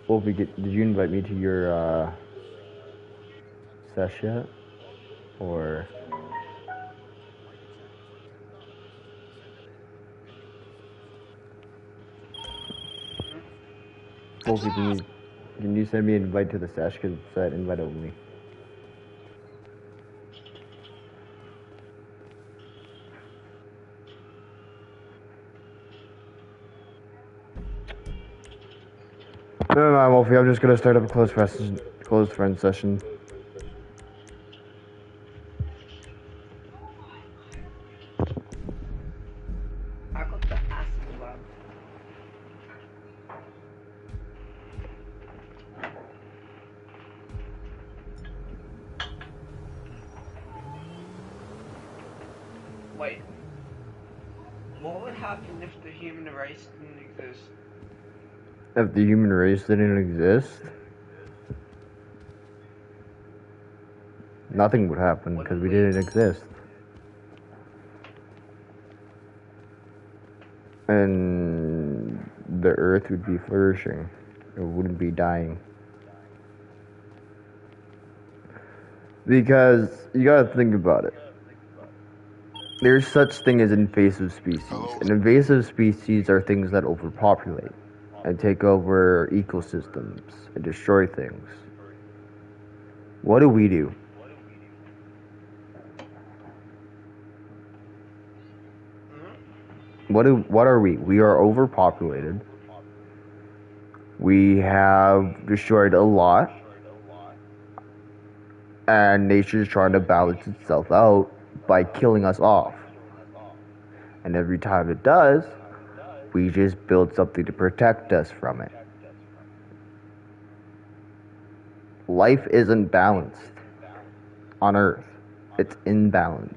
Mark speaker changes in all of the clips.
Speaker 1: Wolfie, did you invite me to your sesh yet? Or Wolfie, can you send me an invite to the sesh because it said invite only. No, Wolfie, I'm just gonna start up a closed friend session.
Speaker 2: I got the acid lab. Wait. What would happen if the human race didn't exist?
Speaker 1: If the human race didn't exist, nothing would happen because we didn't exist. And the earth would be flourishing. It wouldn't be dying. Because you gotta think about it. There's such thing as invasive species. And invasive species are things that overpopulate and take over ecosystems and destroy things. What do we do? What are we? We are overpopulated. We have destroyed a lot. And nature's trying to balance itself out by killing us off. And every time it does, we just build something to protect us from it. Life isn't balanced on Earth. It's imbalanced.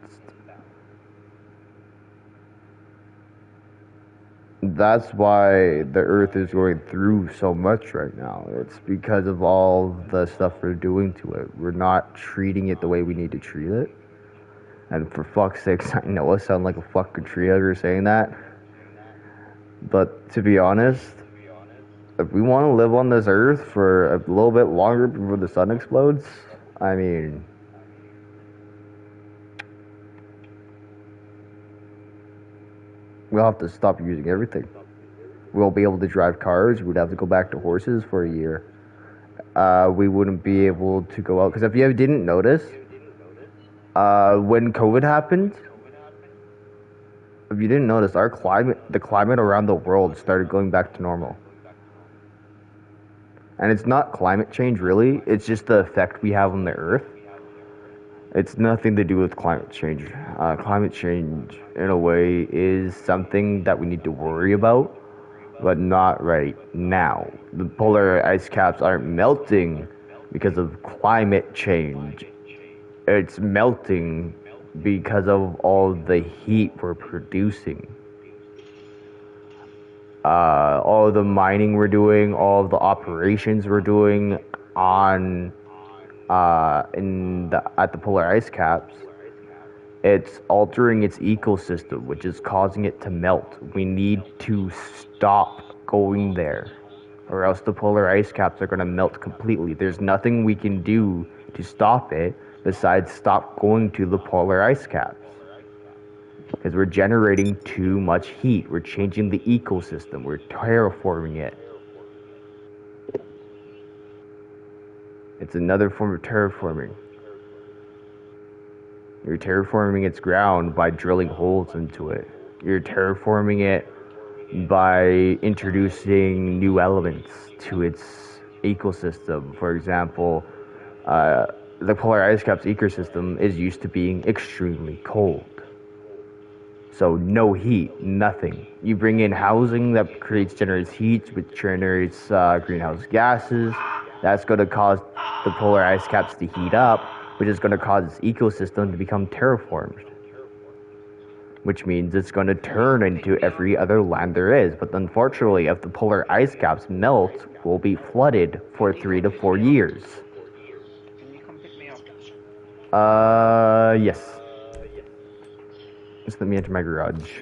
Speaker 1: That's why the Earth is going through so much right now. It's because of all the stuff we're doing to it. We're not treating it the way we need to treat it. And for fuck's sakes, I know I sound like a fucking tree hugger saying that. But to be honest, if we want to live on this Earth for a little bit longer before the sun explodes, I mean, we'll have to stop using everything. We won't be able to drive cars. We'd have to go back to horses for a year. We wouldn't be able to go out. Because if you didn't notice, when COVID happened, if you didn't notice, the climate around the world started going back to normal. And it's not climate change, really. It's just the effect we have on the Earth. It's nothing to do with climate change. Climate change, in a way, is something that we need to worry about, but not right now. The polar ice caps aren't melting because of climate change. It's melting because of all the heat we're producing. All the mining we're doing, all the operations we're doing on at the polar ice caps, it's altering its ecosystem, which is causing it to melt. We need to stop going there, or else the polar ice caps are going to melt completely. There's nothing we can do to stop it besides stop going to the polar ice caps. Because we're generating too much heat. We're changing the ecosystem. We're terraforming it. It's another form of terraforming. You're terraforming its ground by drilling holes into it. You're terraforming it by introducing new elements to its ecosystem. For example, the polar ice cap's ecosystem is used to being extremely cold. So no heat, nothing. You bring in housing that generates heat, which generates greenhouse gases. That's going to cause the polar ice caps to heat up, which is going to cause its ecosystem to become terraformed. Which means it's going to turn into every other land there is. But unfortunately, if the polar ice caps melt, we'll be flooded for 3 to 4 years.
Speaker 2: Can you come pick me up?
Speaker 1: Yes. Just let me enter my garage.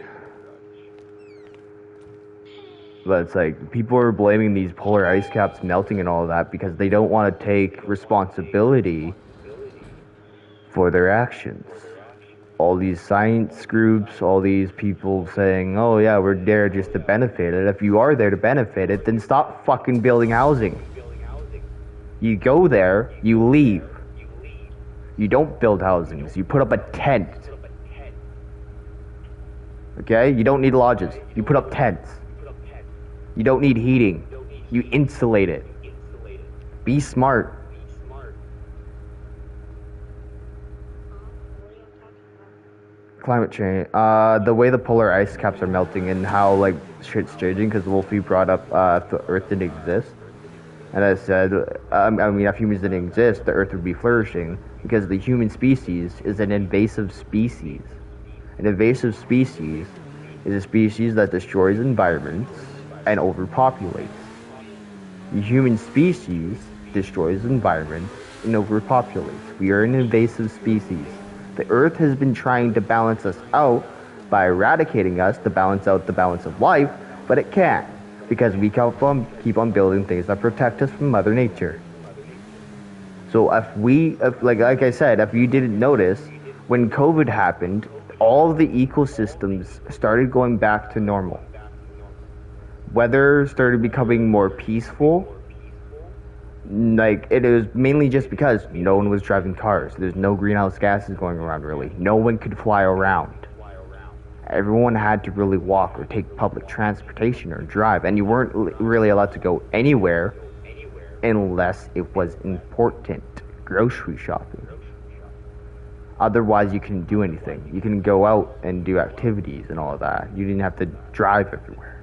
Speaker 1: But it's like people are blaming these polar ice caps melting and all of that because they don't want to take responsibility for their actions. All these science groups, all these people saying, oh yeah, we're there just to benefit it. If you are there to benefit it, then stop fucking building housing. You go there, you leave. You don't build housings, you put up a tent. Okay? You don't need lodges, you put up tents. You don't need heating, you insulate it. Be smart. Climate change. The way the polar ice caps are melting and how like shit's changing. Because Wolfie brought up if the Earth didn't exist, and I said, I mean, if humans didn't exist, the Earth would be flourishing because the human species is an invasive species. An invasive species is a species that destroys environments and overpopulates. The human species destroys environments and overpopulates. We are an invasive species. The Earth has been trying to balance us out by eradicating us to balance out the balance of life, but it can't because we keep on building things that protect us from Mother Nature. So if like I said, if you didn't notice, when COVID happened, all the ecosystems started going back to normal. Weather started becoming more peaceful. Like, it was mainly just because no one was driving cars. There's no greenhouse gases going around, really. No one could fly around. Everyone had to really walk or take public transportation or drive. And you weren't really allowed to go anywhere unless it was important. Grocery shopping. Otherwise, you couldn't do anything. You couldn't go out and do activities and all of that. You didn't have to drive everywhere.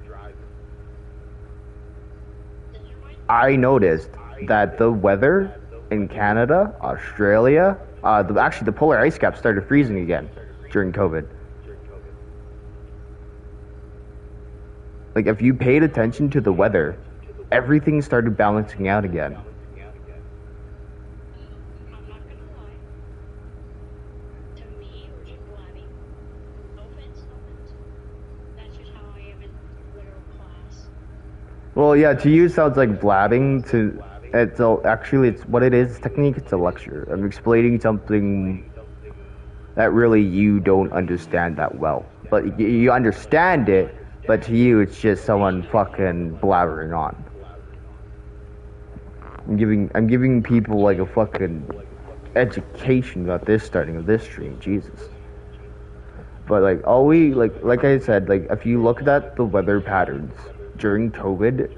Speaker 1: I noticed that the weather in Canada, Australia, actually the polar ice cap started freezing again during COVID. Like, if you paid attention to the weather, everything started balancing out again. Well, yeah, to you it sounds like blabbing. Actually, it's what it is. Technique, it's a lecture. I'm explaining something that really you don't understand that well. But you understand it, but to you it's just someone fucking blabbering on. I'm giving people like a fucking education about this starting of this stream, Jesus. But like I said, like if you look at the weather patterns during COVID,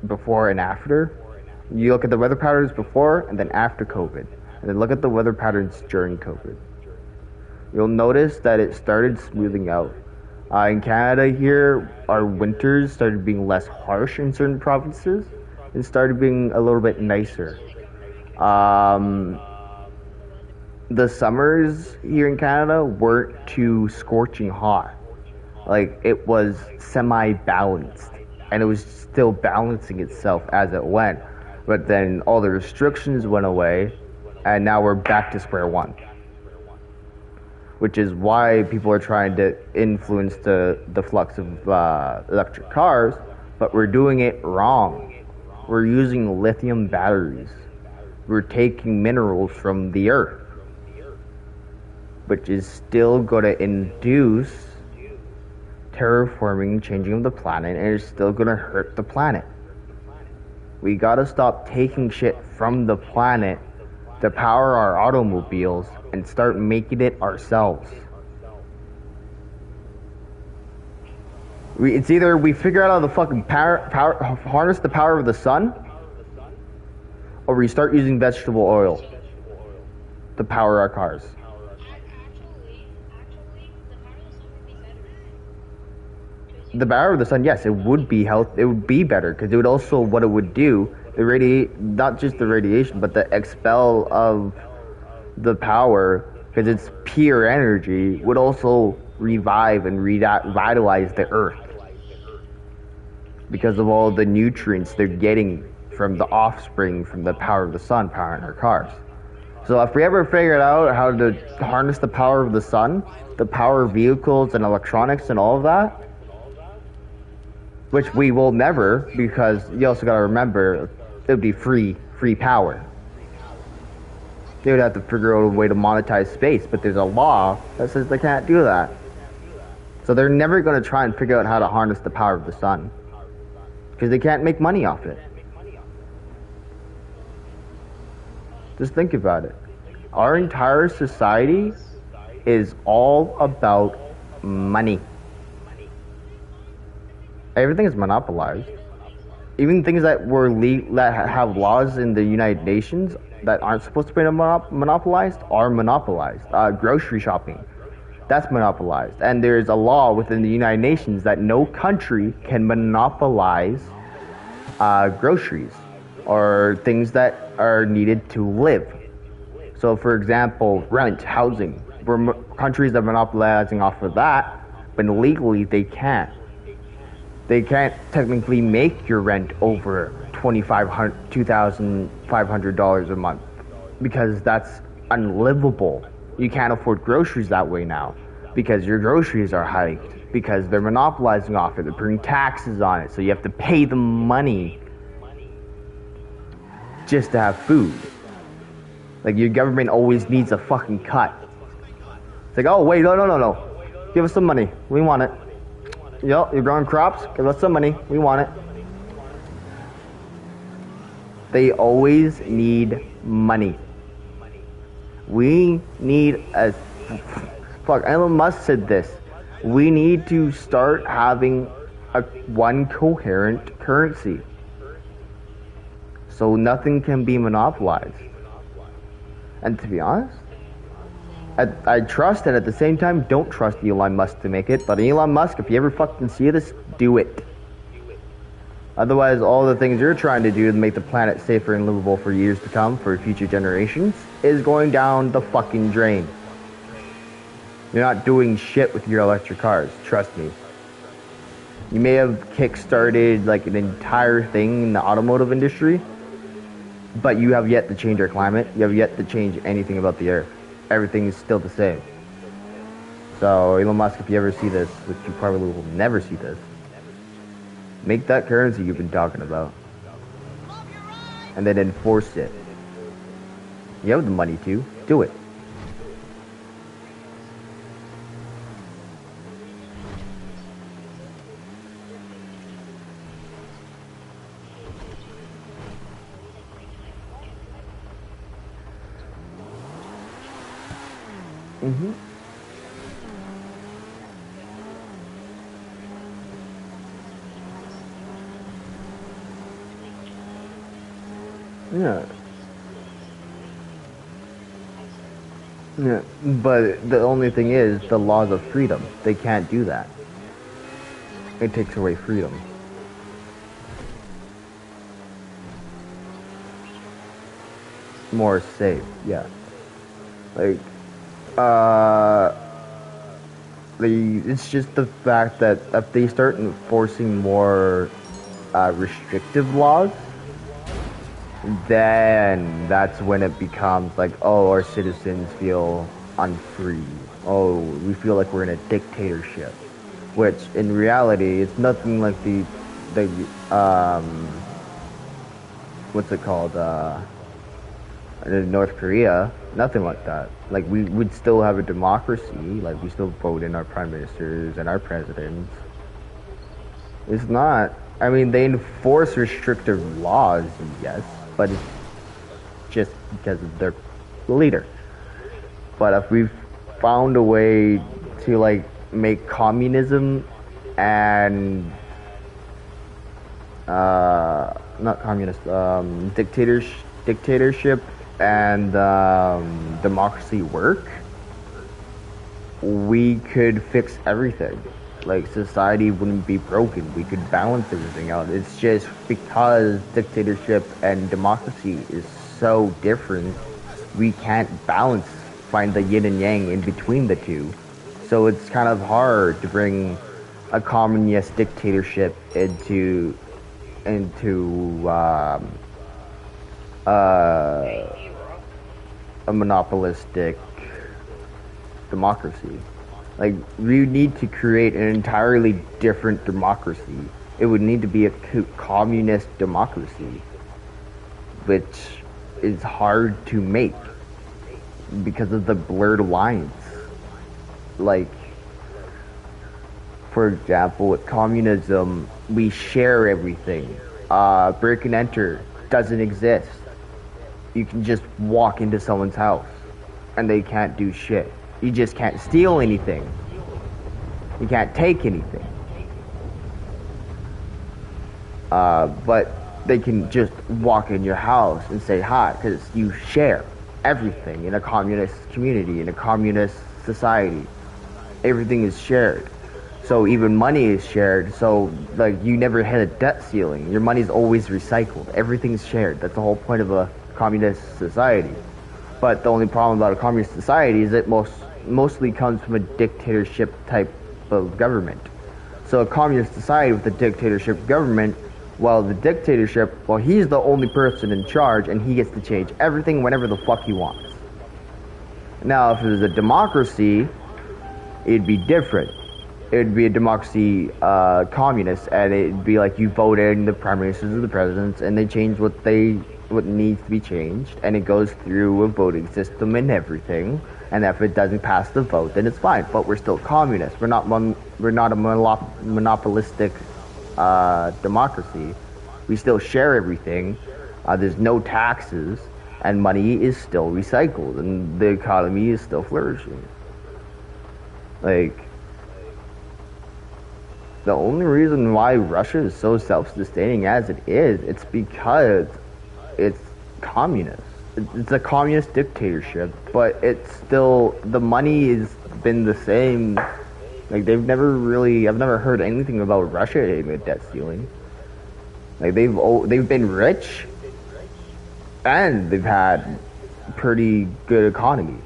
Speaker 1: before and after, you look at the weather patterns before and then after COVID, and then look at the weather patterns during COVID. You'll notice that it started smoothing out. In Canada here, our winters started being less harsh in certain provinces and started being a little bit nicer. The summers here in Canada weren't too scorching hot. Like, it was semi-balanced, and it was still balancing itself as it went. But then all the restrictions went away, and now we're back to square one. Which is why people are trying to influence the flux of electric cars, but we're doing it wrong. We're using lithium batteries. We're taking minerals from the earth, which is still going to induce terraforming, changing of the planet, and it's still gonna hurt the planet. We gotta stop taking shit from the planet to power our automobiles and start making it ourselves. It's either we figure out how to fucking harness the power of the sun, or we start using vegetable oil to power our cars. The power of the sun, yes, it would be it would be better because it would also, what it would do, not just the radiation, but the expel of the power, because it's pure energy, would also revive and revitalize the earth because of all the nutrients they're getting from the offspring from the power of the sun powering our cars. So if we ever figured out how to harness the power of the sun, the power of vehicles and electronics and all of that, which we will never, because you also gotta remember it would be free power. They would have to figure out a way to monetize space, but there's a law that says they can't do that. So they're never going to try and figure out how to harness the power of the sun, because they can't make money off it. Just think about it. Our entire society is all about money. Everything is monopolized. Even things that that have laws in the United Nations that aren't supposed to be monopolized are monopolized. Grocery shopping, that's monopolized. And there's a law within the United Nations that no country can monopolize groceries or things that are needed to live. So, for example, rent, housing. Countries that are monopolizing off of that, but legally they can't. They can't technically make your rent over $2,500 a month, because that's unlivable. You can't afford groceries that way now, because your groceries are hiked, because they're monopolizing off it. They're putting taxes on it, so you have to pay them money just to have food. Like, your government always needs a fucking cut. It's like, oh wait, no. Give us some money. We want it. Yo, you're growing crops? Give us some money. We want it. They always need money. We need a... Fuck, Elon Musk said this. We need to start having one coherent currency, so nothing can be monopolized. And to be honest, I trust, and at the same time, don't trust Elon Musk to make it. But Elon Musk, if you ever fucking see this, do it. Otherwise, all the things you're trying to do to make the planet safer and livable for years to come, for future generations, is going down the fucking drain. You're not doing shit with your electric cars, trust me. You may have kick-started like an entire thing in the automotive industry, but you have yet to change our climate. You have yet to change anything about the earth. Everything is still the same. So, Elon Musk, if you ever see this, which you probably will never see this, make that currency you've been talking about, and then enforce it. You have the money to do it. Mm-hmm. Yeah. Yeah. But the only thing is, the laws of freedom. They can't do that. It takes away freedom. More safe, yeah. Like, it's just the fact that if they start enforcing more restrictive laws, then that's when it becomes like, oh, our citizens feel unfree. Oh, we feel like we're in a dictatorship, which in reality, it's nothing like the what's it called? In North Korea, nothing like that. Like, we would still have a democracy. Like, we still vote in our prime ministers and our presidents. It's not. I mean, they enforce restrictive laws, yes, but it's just because of their leader. But if we've found a way to, like, make communism and not communist, dictatorship and democracy work, we could fix everything. Like, society wouldn't be broken. We could balance everything out. It's just because dictatorship and democracy is so different, we can't find the yin and yang in between the two. So it's kind of hard to bring a communist dictatorship into a monopolistic democracy. Like, we need to create an entirely different democracy It would need to be a communist democracy, which is hard to make because of the blurred lines. Like, for example, with communism, we share everything. Break and enter doesn't exist. You can just walk into someone's house and they can't do shit. You just can't steal anything. You can't take anything. But they can just walk in your house and say hi because you share everything in a communist community, in a communist society. Everything is shared. So even money is shared. So like you never hit a debt ceiling. Your money's always recycled. Everything's shared. That's the whole point of a communist society. But the only problem about a communist society is it mostly comes from a dictatorship type of government. So a communist society with a dictatorship government, well, the dictatorship, well, he's the only person in charge and he gets to change everything whenever the fuck he wants. Now, if it was a democracy, it'd be different. It would be a democracy, communist, and it'd be like you vote in the prime ministers or the presidents, and they change what needs to be changed, and it goes through a voting system and everything. And if it doesn't pass the vote, then it's fine. But we're still communist. We're not a monopolistic democracy. We still share everything. There's no taxes, and money is still recycled, and the economy is still flourishing. Like, the only reason why Russia is so self-sustaining as it is, it's because it's communist. It's a communist dictatorship, but it's still, the money has been the same. Like, I've never heard anything about Russia hitting a debt ceiling. Like, they've been rich, and they've had pretty good economy.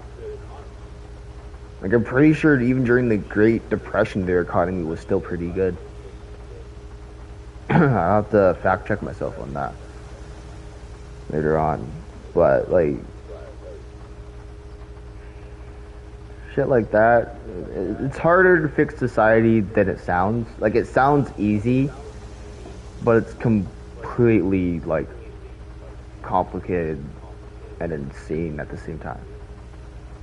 Speaker 1: Like, I'm pretty sure even during the Great Depression, their economy was still pretty good. I'll have to fact check myself on that later on. But, like, shit like that, it's harder to fix society than it sounds. Like, it sounds easy, but it's completely, like, complicated and insane at the same time.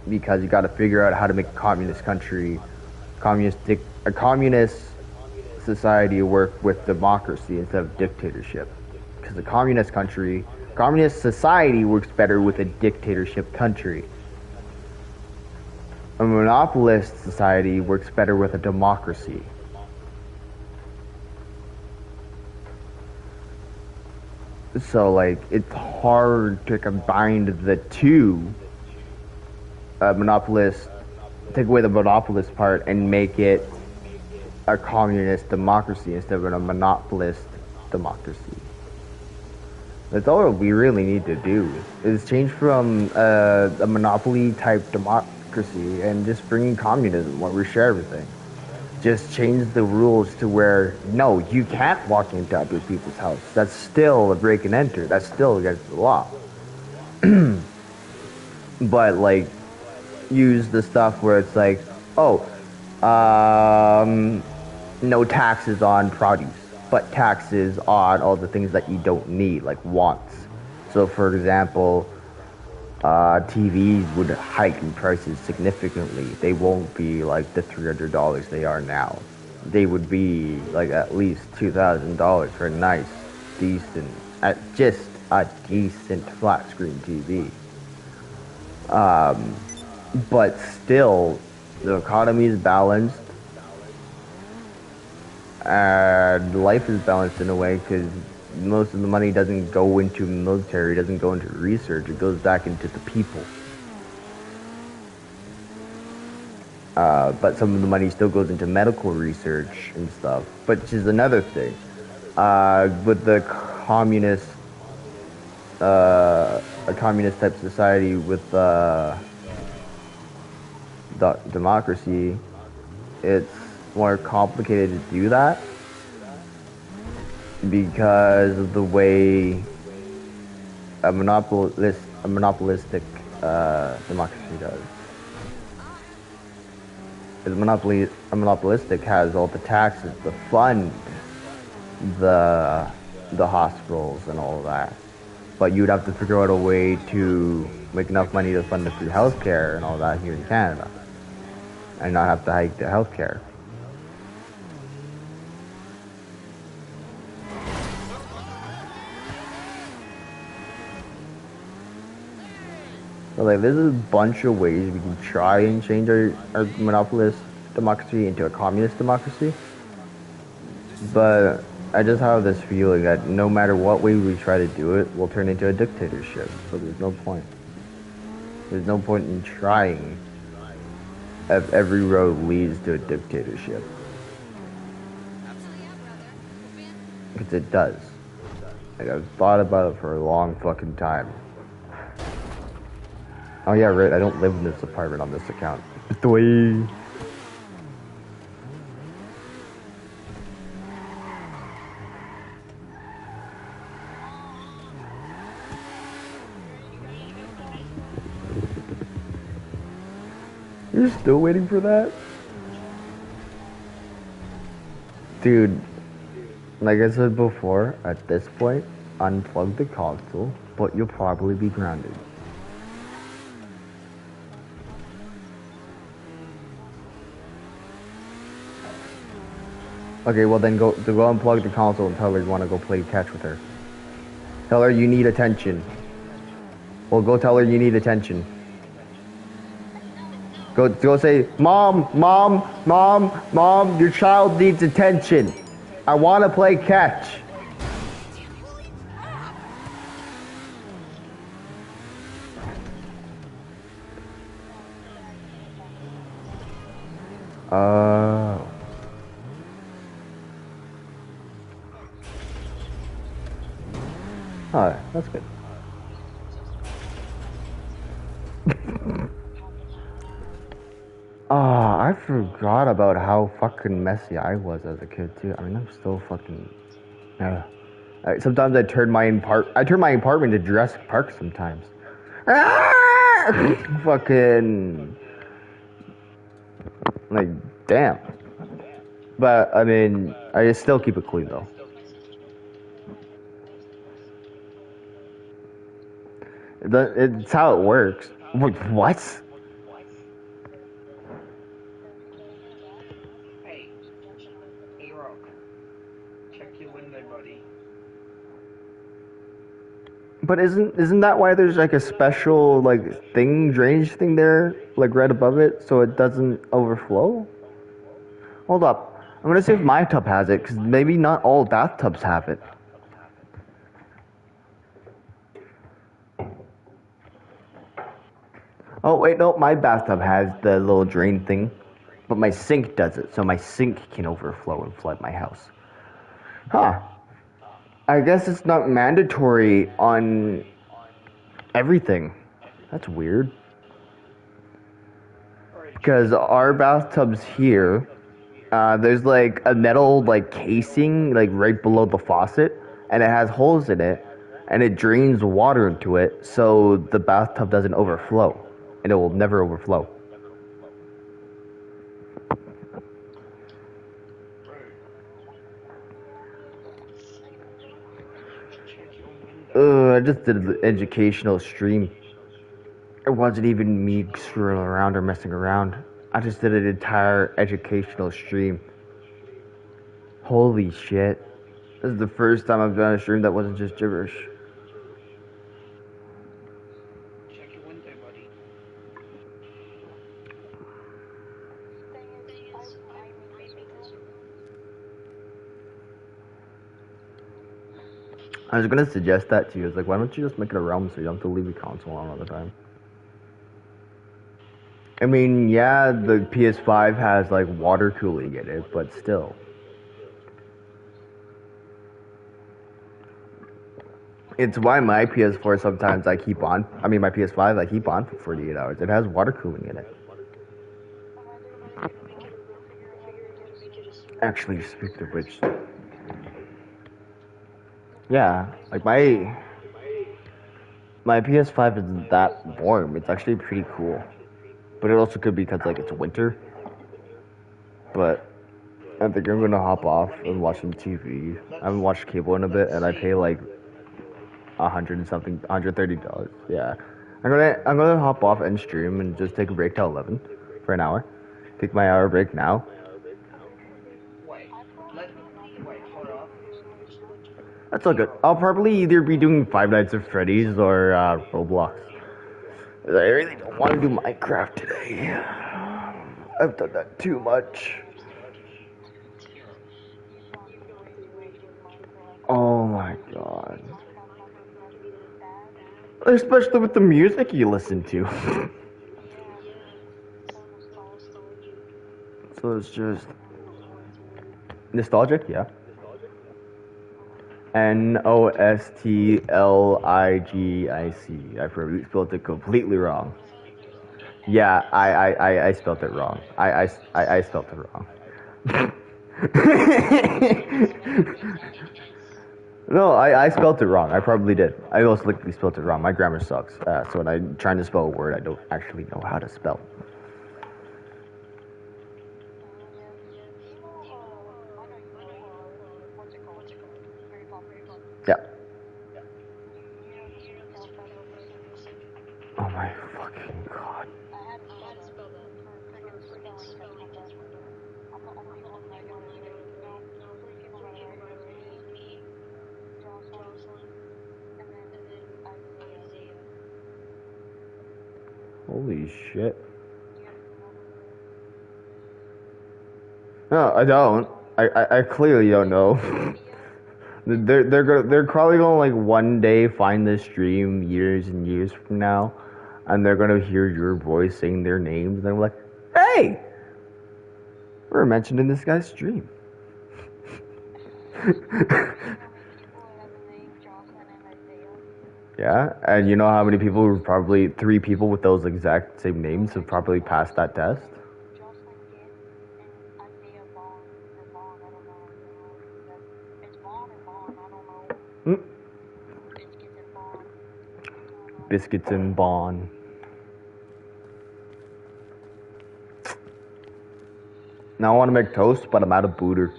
Speaker 1: Because you got to figure out how to make a communist country, a communist society work with democracy instead of dictatorship. Because a communist society works better with a dictatorship country. A monopolist society works better with a democracy. So, like, it's hard to combine the two. Take away the monopolist part and make it a communist democracy instead of a monopolist democracy. That's all we really need to do, is change from a monopoly type democracy and just bring in communism where we share everything. Just change the rules to where, no, you can't walk into other people's house. That's still a break and enter. That's still against the law. But, like, use the stuff where it's like, oh, no taxes on produce, but taxes on all the things that you don't need, like wants. So, for example, TVs would hike in prices significantly. They won't be like the $300 they are now. They would be like at least $2,000 for a nice, decent, just a decent flat screen TV. But still, the economy is balanced, and life is balanced in a way because most of the money doesn't go into military, doesn't go into research, it goes back into the people. But some of the money still goes into medical research and stuff, which is another thing. With the a communist type society with democracy, it's more complicated to do that because of the way a monopolistic democracy does. Because a monopolistic has all the taxes, the fund the the hospitals and all of that. But you'd have to figure out a way to make enough money to fund the free healthcare and all that here in Canada, and not have to hike the healthcare. So like, there's a bunch of ways we can try and change our monopolist democracy into a communist democracy. But I just have this feeling that no matter what way we try to do it, we'll turn into a dictatorship. So there's no point. There's no point in trying if every road leads to a dictatorship. Because it does. Like, I've thought about it for a long fucking time. Oh yeah, right, I don't live in this apartment on this account. Dwee. You're still waiting for that? Dude, like I said before, at this point, unplug the console, but you'll probably be grounded. Okay, well then go unplug the console and tell her you want to go play catch with her. Tell her you need attention. Well, go tell her you need attention. Go say, Mom, Mom, Mom, Mom, your child needs attention. I want to play catch. Oh, that's good. I forgot about how fucking messy I was as a kid too. I mean, I'm still fucking. Sometimes I turn my apartment into Jurassic Park sometimes. Fucking like, damn. But I mean, I still keep it clean though. It's how it works. What?
Speaker 2: Hey, A-Rock, check your window, buddy.
Speaker 1: But isn't that why there's like a special like drainage thing there, like right above it, so it doesn't overflow? Hold up, I'm gonna see if my tub has it, because maybe not all bathtubs have it. Oh wait, no, my bathtub has the little drain thing, but my sink does it, so my sink can overflow and flood my house. Huh. I guess it's not mandatory on everything. That's weird. Because our bathtubs here, there's like a metal like casing like right below the faucet, and it has holes in it, and it drains water into it, so the bathtub doesn't overflow, and it will never overflow. I just did an educational stream. It wasn't even me screwing around or messing around. I just did an entire educational stream. Holy shit. This is the first time I've done a stream that wasn't just gibberish.
Speaker 2: Check your window, buddy.
Speaker 1: I was gonna suggest that to you. It's like, why don't you just make it a realm so you don't have to leave your console on all the time? I mean, yeah, the PS5 has like water cooling in it, but still. It's why my PS4 sometimes my PS5 I keep on for 48 hours. It has water cooling in it. Actually, speaking of which, yeah, like my PS5 isn't that warm. It's actually pretty cool, but it also could be because like it's winter. But I think I'm gonna hop off and watch some TV. I haven't watched cable in a bit, and I pay like $100 and something, $130. Yeah, I'm gonna hop off and stream and just take a break till 11 for an hour. Take my hour break now.
Speaker 2: Wait, let wait, hold up.
Speaker 1: That's all good. I'll probably either be doing Five Nights at Freddy's or Roblox. I really don't want to do Minecraft today. I've done that too much. Oh my god. Especially with the music you listen to. So it's just nostalgic, yeah. Nostligic. I probably spelled it completely wrong. Yeah, I spelled it wrong. I spelled it wrong. No, I spelled it wrong. I probably did. I most likely spelled it wrong. My grammar sucks. So when I'm trying to spell a word, I don't actually know how to spell. Yeah. Oh my fucking god. Holy shit. No, I don't. I clearly don't know. They're probably gonna like one day find this stream years and years from now, and they're gonna hear your voice saying their names, and they're like, "Hey, we're mentioned in this guy's stream." Yeah, and you know how many people were probably 3 people with those exact same names have probably passed that test? Mm. Biscuits and Bon. Now I want to make toast, but I'm out of booter.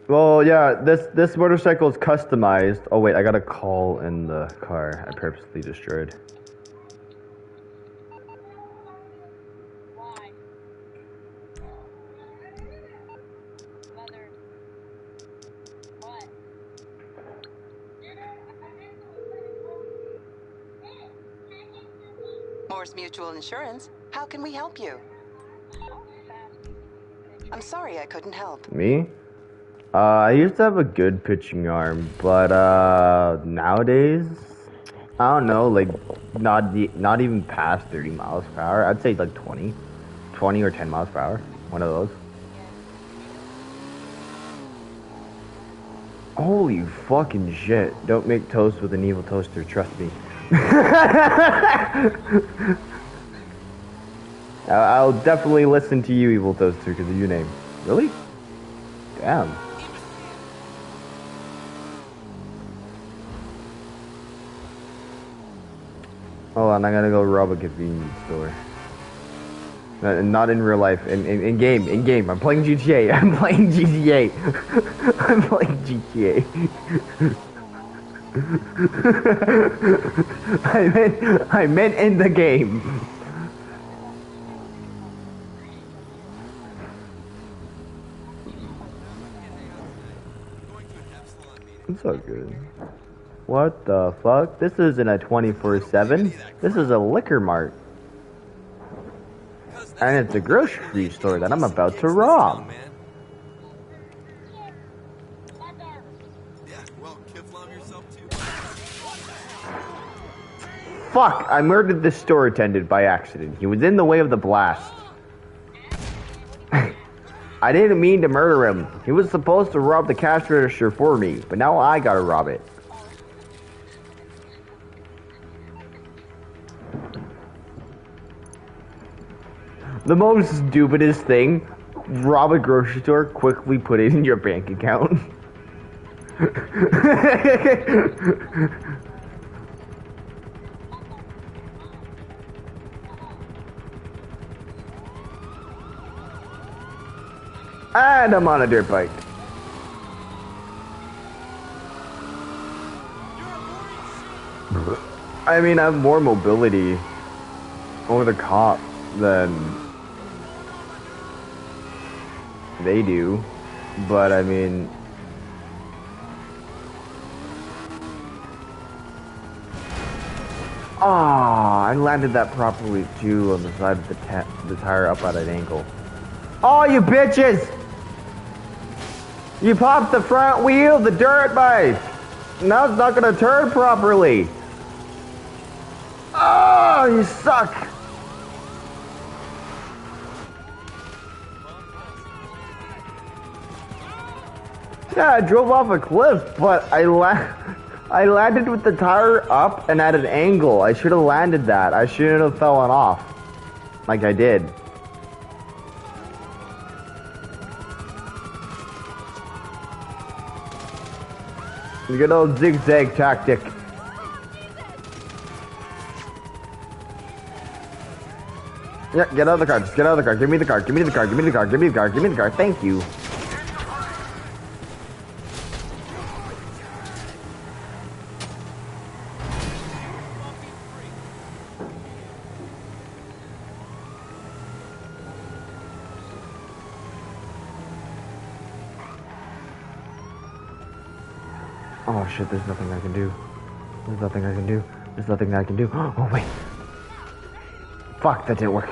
Speaker 1: Well, yeah, this motorcycle is customized. Oh wait, I got a call in the car. I purposely destroyed.
Speaker 3: Morse Mutual Insurance. How can we help you? I'm sorry I couldn't help.
Speaker 1: Me? I used to have a good pitching arm, but nowadays, I don't know, like not even past 30 miles per hour. I'd say like 20 or 10 miles per hour. One of those. Holy fucking shit! Don't make toast with an evil toaster. Trust me. I'll definitely listen to you, evil toaster, because of your name. Really? Damn. Hold on, I gotta go rob a convenience store. Not in real life, in game. I'm playing GTA. I'm playing GTA. I'm playing GTA. I meant in the game. It's all good. What the fuck? This isn't a 24/7. This is a liquor mart. And it's a grocery store that I'm about to rob. Fuck, I murdered this store attendant by accident. He was in the way of the blast. I didn't mean to murder him. He was supposed to rob the cash register for me, but now I gotta rob it. The most stupidest thing, rob a grocery store, quickly put it in your bank account. And I'm on a dirt bike. I mean, I have more mobility over the cops than they do, but I mean, I landed that properly too on the side of the tire up at an angle. Oh, you bitches! You popped the front wheel, the dirt bike. Now it's not gonna turn properly. Oh, you suck. Yeah, I drove off a cliff, but I landed with the tire up and at an angle. I should have landed that. I shouldn't have fallen off like I did. Good old zigzag tactic. Yeah, get out of the car. Just get out of the car. Give me the car. Give me the car. Give me the car. Give me the car. Give me the car. Thank you. Oh shit, there's nothing I can do. There's nothing I can do. There's nothing I can do. Oh wait. Fuck, that didn't work.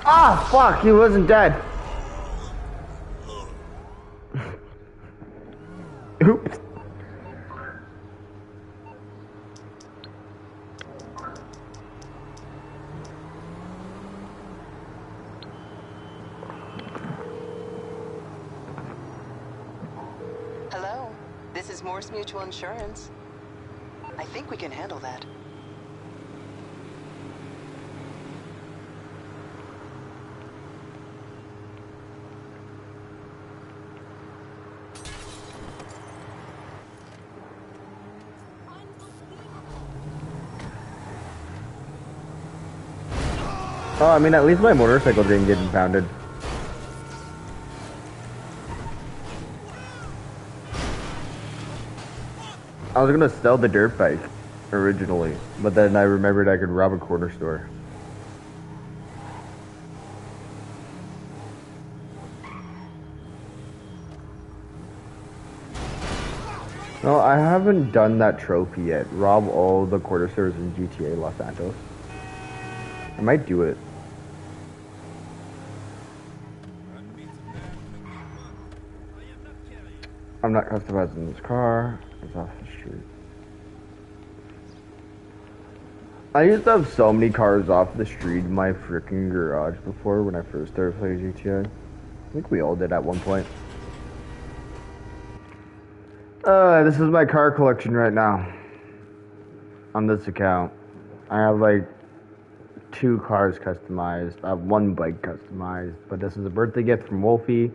Speaker 1: Ah, fuck, he wasn't dead. Oops.
Speaker 3: Hello, this is Morse Mutual Insurance. I think we can handle that.
Speaker 1: Oh, I mean, at least my motorcycle didn't get impounded. I was gonna sell the dirt bike originally, but then I remembered I could rob a corner store. No, I haven't done that trophy yet. Rob all the corner stores in GTA Los Santos. I might do it. I'm not customizing this car. It's off the street. I used to have so many cars off the street in my freaking garage before when I first started playing GTA. I think we all did at one point. This is my car collection right now. On this account. I have like 2 cars customized. I have 1 bike customized. But this is a birthday gift from Wolfie.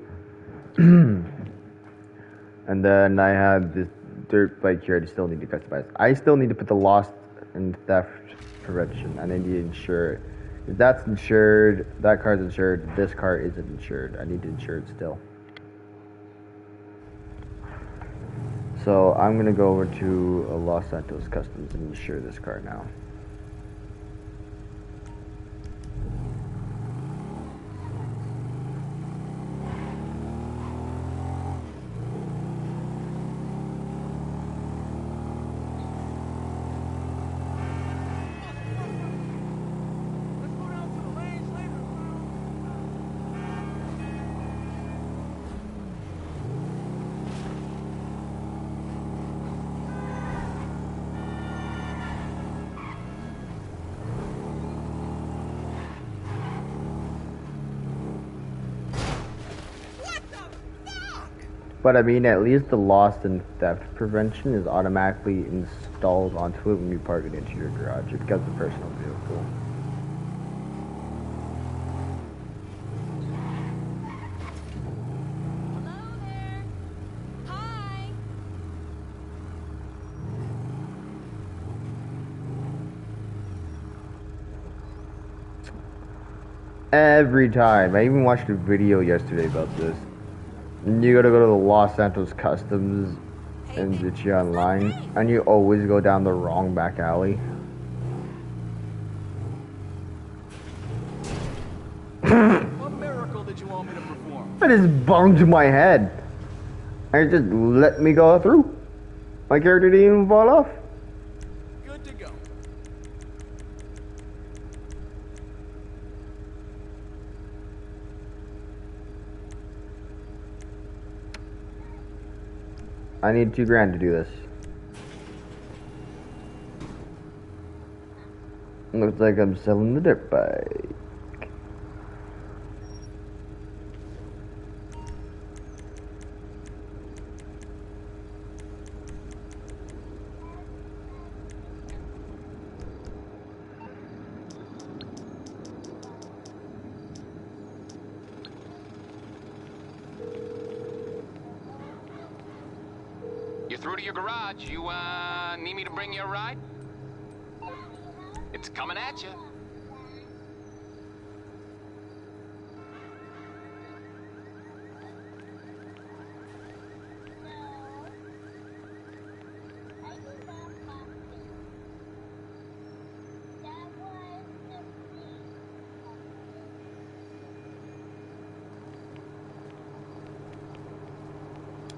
Speaker 1: And then I have this dirt bike here I still need to customize. I still need to put the lost and theft prevention. And I need to insure it. If that's insured, that car's insured, this car isn't insured. I need to insure it still. So I'm gonna go over to Los Santos Customs and insure this car now. But I mean, at least the lost and theft prevention is automatically installed onto it when you park it into your garage. It becomes a personal vehicle.
Speaker 4: Hello there. Hi.
Speaker 1: Every time. I even watched a video yesterday about this. You gotta go to the Los Santos Customs and ditch you online, and you always go down the wrong back alley.
Speaker 5: What miracle did you want me to perform?
Speaker 1: I just bumped my head. And it just let me go through. My character didn't even fall off.
Speaker 5: Good to go.
Speaker 1: I need $2,000 to do this. Looks like I'm selling the dirt bike.
Speaker 6: You're through to your garage. You, need me to bring you a ride? It's coming at you.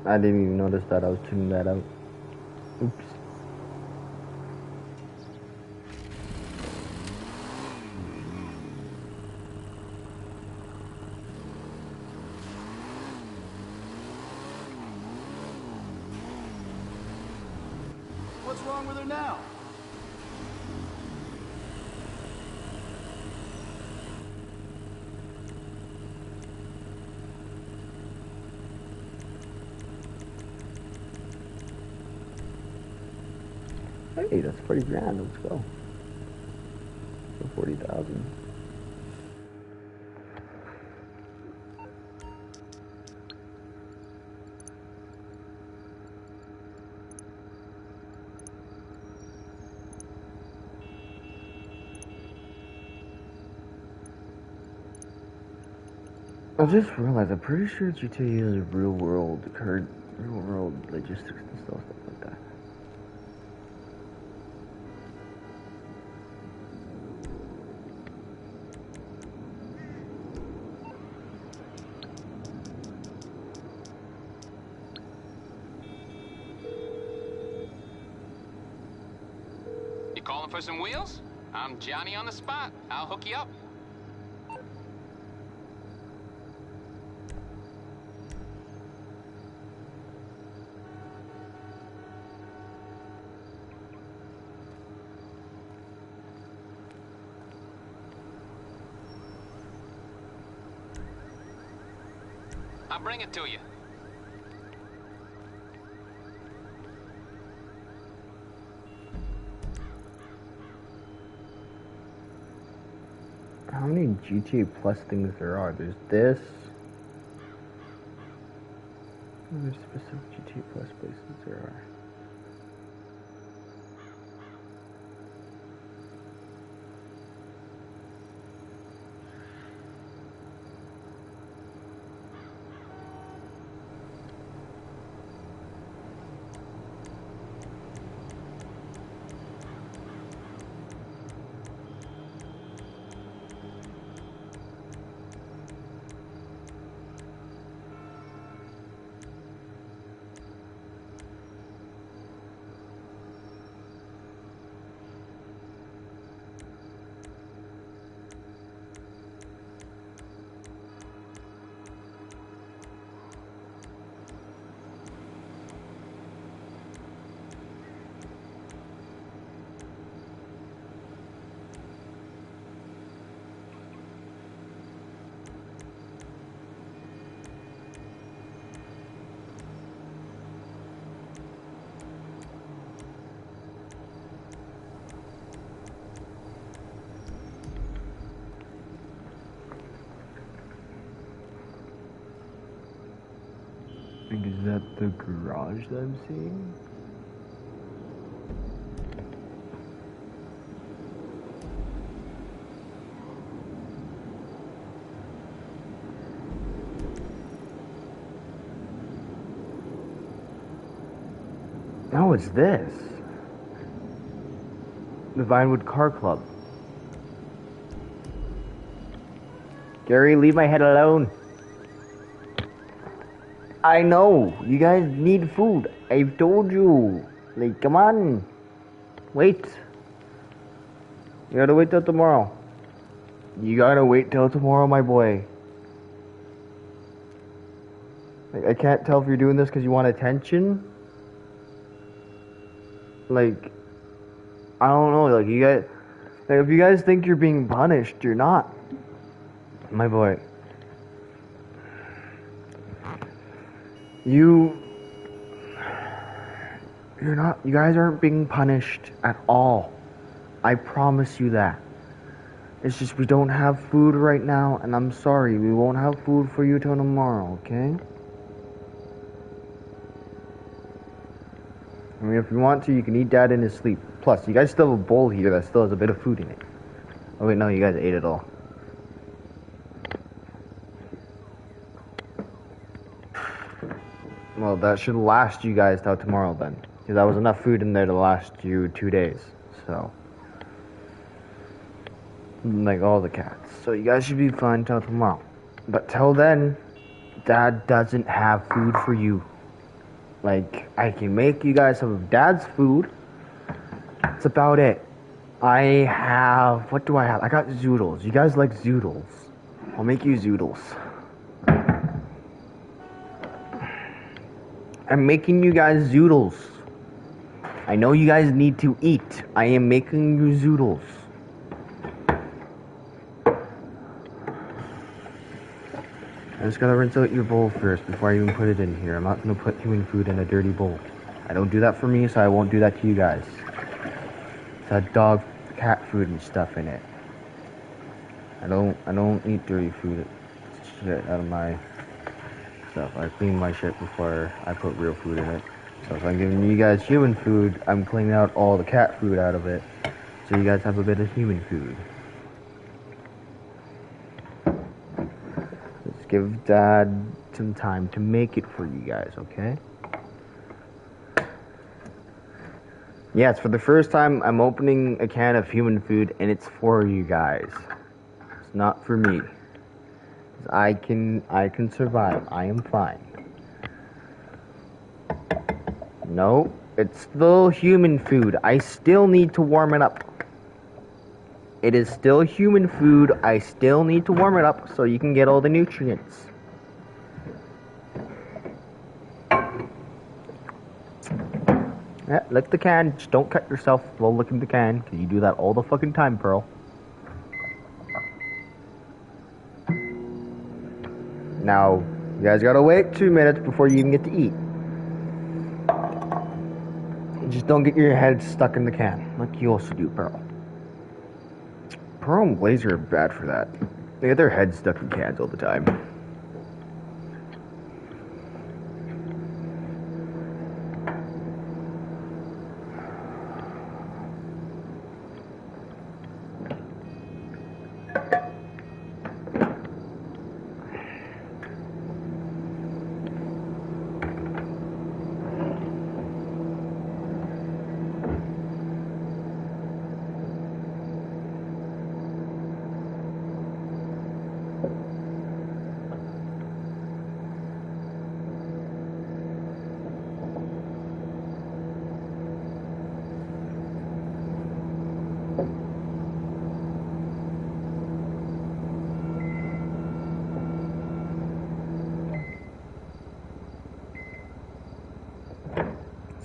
Speaker 1: I didn't even notice that I was tuning that out. Oops.
Speaker 5: What's wrong with her now?
Speaker 1: Hey, that's pretty grand. Let's go. For 40,000. I just realized I'm pretty sure GTA is real world logistics and stuff like that.
Speaker 6: You calling for some wheels? I'm Johnny on the spot. I'll hook you up. I'll bring it to you.
Speaker 1: How many GTA Plus things there are? There's this. How many specific GTA Plus places there are? that the garage that I'm seeing? No, it's this. The Vinewood Car Club. Gary, leave my head alone. I know. You guys need food. I've told you. Like, come on. Wait. You gotta wait till tomorrow. You gotta wait till tomorrow, my boy. Like, I can't tell if you're doing this because you want attention. Like, I don't know. Like, you guys... Like, if you guys think you're being punished, you're not. My boy. You're not... You guys aren't being punished at all. I promise you that. It's just we don't have food right now, and I'm sorry. We won't have food for you till tomorrow, okay? I mean, if you want to, you can eat Dad in his sleep. Plus, you guys still have a bowl here that still has a bit of food in it. Oh wait, no, you guys ate it all. Well, that should last you guys till tomorrow then. Because that was enough food in there to last you 2 days. So. Like all the cats. So you guys should be fine till tomorrow. But till then, Dad doesn't have food for you. Like, I can make you guys some of Dad's food. That's about it. I have... What do I have? I got zoodles. You guys like zoodles. I'll make you zoodles. I'm making you guys zoodles. I know you guys need to eat. I am making you zoodles. I just gotta rinse out your bowl first before I even put it in here. I'm not gonna put human food in a dirty bowl. I don't do that for me, so I won't do that to you guys. It's had dog, cat food and stuff in it. I don't eat dirty food. Shit out of my stuff. I clean my shit before I put real food in it. So if I'm giving you guys human food, I'm cleaning out all the cat food out of it. So you guys have a bit of human food. Let's give Dad some time to make it for you guys, okay? Yeah, it's for the first time I'm opening a can of human food and it's for you guys. It's not for me. I can survive. I am fine. No, it's still human food. I still need to warm it up. It is still human food. I still need to warm it up so you can get all the nutrients. Yeah, lick the can. Just don't cut yourself while licking the can, because you do that all the fucking time, Pearl. Now, you guys gotta wait 2 minutes before you even get to eat. Just don't get your head stuck in the can, like you also do, Pearl. Pearl and Blazer are bad for that. They get their heads stuck in cans all the time.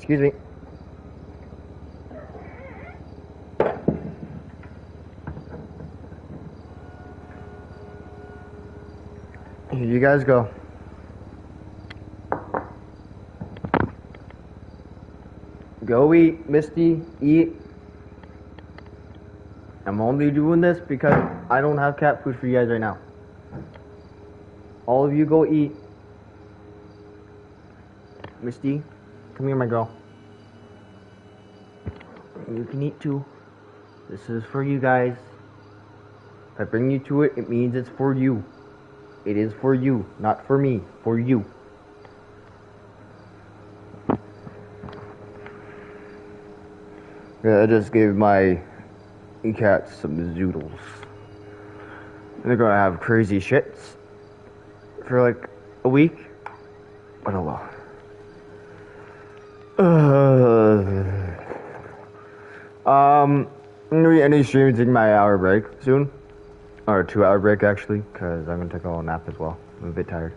Speaker 1: Excuse me. Here you guys go. Go eat, Misty, eat. I'm only doing this because I don't have cat food for you guys right now. All of you go eat. Misty, come here, my girl. You can eat too. This is for you guys. If I bring you to it, it means it's for you. It is for you, not for me, for you. Yeah, I just gave my cats some zoodles. They're gonna have crazy shits for like a week. But oh well. I'm gonna be ending stream, taking my hour break soon. Or 2 hour break actually, because I'm gonna take a little nap as well. I'm a bit tired.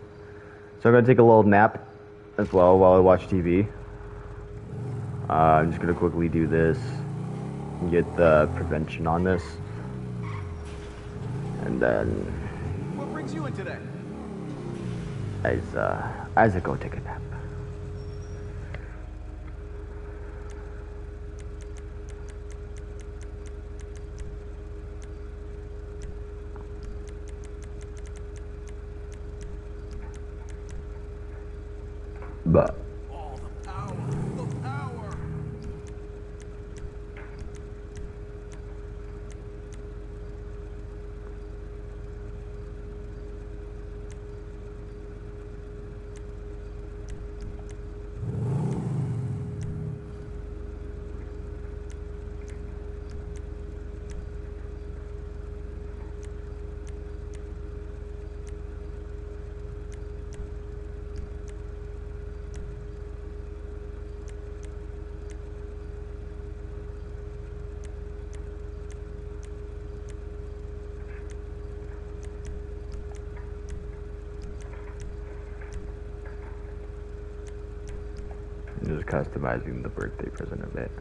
Speaker 1: So I'm gonna take a little nap as well while I watch TV. I'm just gonna quickly do this and get the prevention on this. And then
Speaker 5: What brings you in today?
Speaker 1: as I go take a nap. But
Speaker 5: Oh, the power! The power!
Speaker 1: I'm just customizing the birthday present a bit.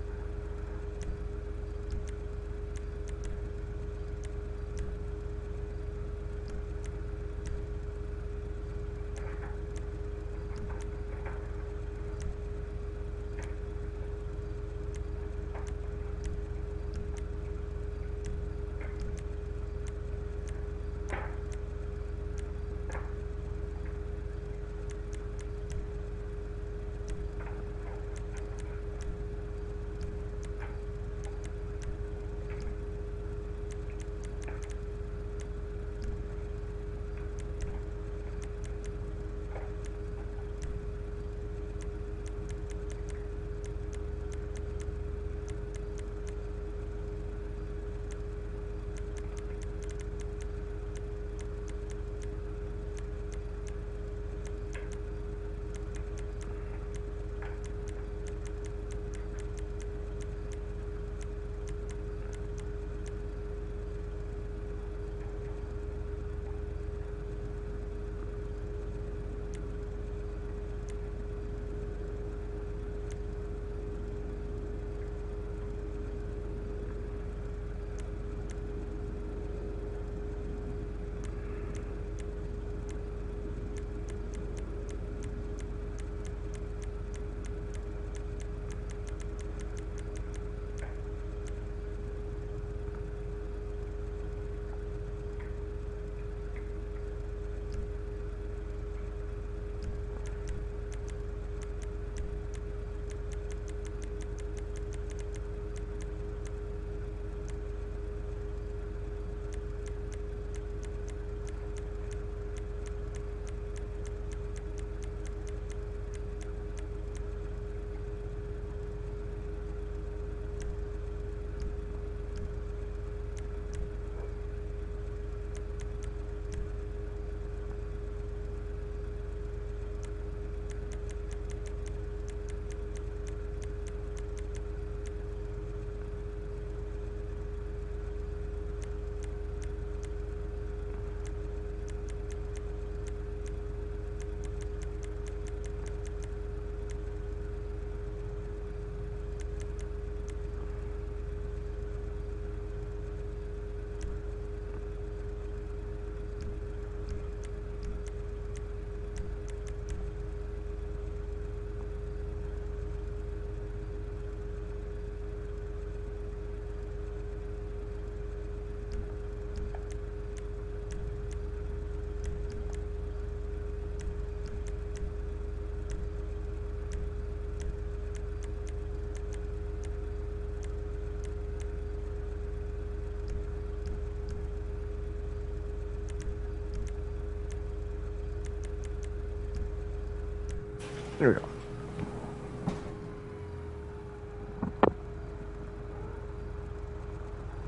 Speaker 1: There we go.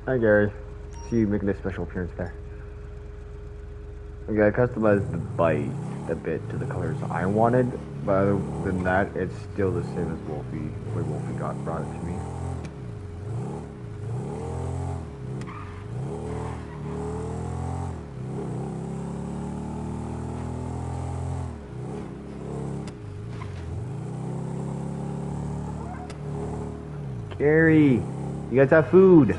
Speaker 1: Hi Gary. See you making a special appearance there. Okay, I customized the bite a bit to the colors I wanted, but other than that, it's still the same as Wolfie, the way Wolfie brought it to me. Gary, you guys have food.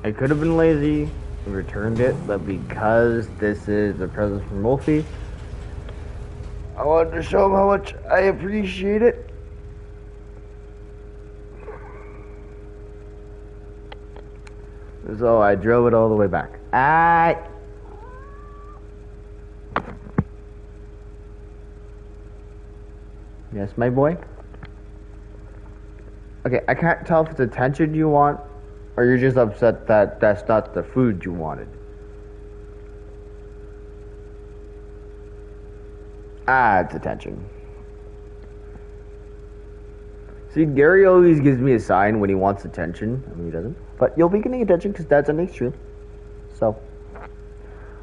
Speaker 1: I could have been lazy and returned it, but because this is a present from Wolfie, I wanted to show him how much I appreciate it. So I drove it all the way back. Yes, my boy? Okay, I can't tell if it's attention you want, or you're just upset that that's not the food you wanted. It's attention. See, Gary always gives me a sign when he wants attention. I mean, he doesn't. But you'll be getting attention because Dad's on extreme. So,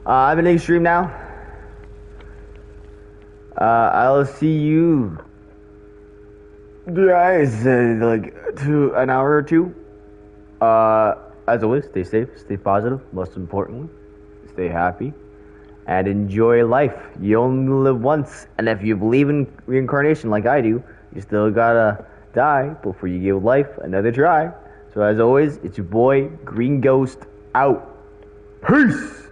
Speaker 1: I'm in extreme now. I'll see you guys like an hour or two. As always, stay safe, stay positive. Most importantly, stay happy. And enjoy life. You only live once, and if you believe in reincarnation like I do, you still gotta die before you give life another try. So as always, it's your boy, Green Ghost, out. Peace!